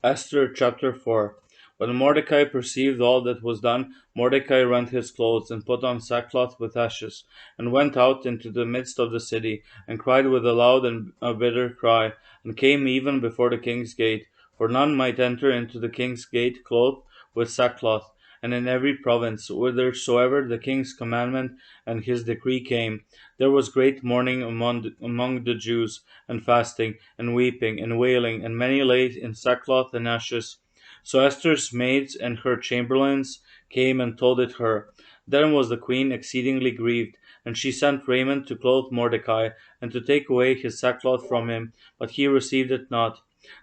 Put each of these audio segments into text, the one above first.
Esther chapter 4. When Mordecai perceived all that was done, Mordecai rent his clothes, and put on sackcloth with ashes, and went out into the midst of the city, and cried with a loud and a bitter cry, and came even before the king's gate. For none might enter into the king's gate clothed with sackcloth. And in every province, whithersoever the king's commandment and his decree came, there was great mourning among the Jews, and fasting, and weeping, and wailing, and many lay in sackcloth and ashes. So Esther's maids and her chamberlains came and told it her. Then was the queen exceedingly grieved, and she sent raiment to clothe Mordecai, and to take away his sackcloth from him, but he received it not.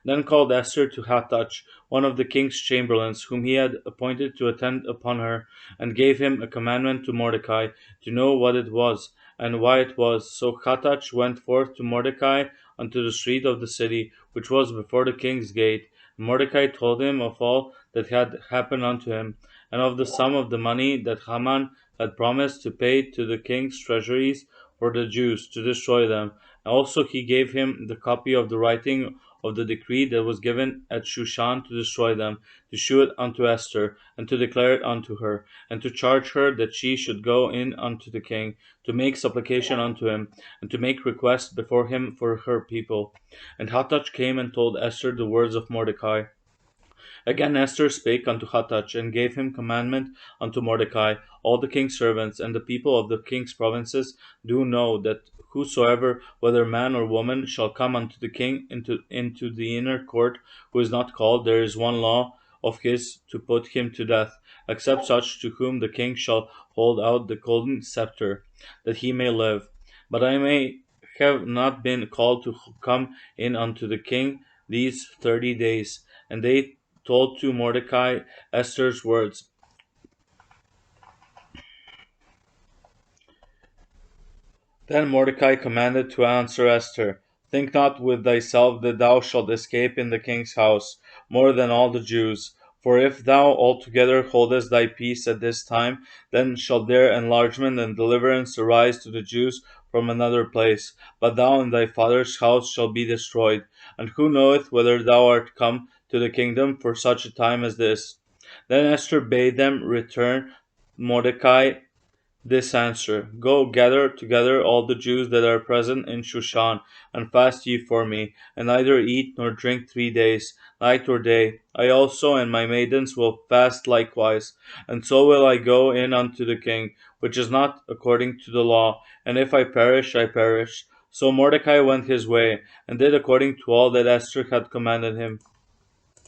Then called Esther to Hathach, one of the king's chamberlains, whom he had appointed to attend upon her, and gave him a commandment to Mordecai, to know what it was, and why it was. So Hathach went forth to Mordecai unto the street of the city, which was before the king's gate. And Mordecai told him of all that had happened unto him, and of the sum of the money that Haman had promised to pay to the king's treasuries for the Jews, to destroy them. Also he gave him the copy of the writing of the decree that was given at Shushan to destroy them, to shew it unto Esther, and to declare it unto her, and to charge her that she should go in unto the king, to make supplication unto him, and to make request before him for her people. And Hathach came and told Esther the words of Mordecai. Again Esther spake unto Hathach, and gave him commandment unto Mordecai. All the king's servants and the people of the king's provinces do know that whosoever, whether man or woman, shall come unto the king into the inner court, who is not called, there is one law of his to put him to death, except such to whom the king shall hold out the golden scepter, that he may live. But I may have not been called to come in unto the king these 30 days. And they told to Mordecai Esther's words. Then Mordecai commanded to answer Esther, think not with thyself that thou shalt escape in the king's house more than all the Jews. For if thou altogether holdest thy peace at this time, then shall there enlargement and deliverance arise to the Jews from another place. But thou and thy father's house shall be destroyed. And who knoweth whether thou art come to the kingdom for such a time as this? Then Esther bade them return Mordecai this answer: Go, gather together all the Jews that are present in Shushan, and fast ye for me, and neither eat nor drink 3 days, night or day. I also and my maidens will fast likewise, and so will I go in unto the king, which is not according to the law, and if I perish, I perish. So Mordecai went his way, and did according to all that Esther had commanded him.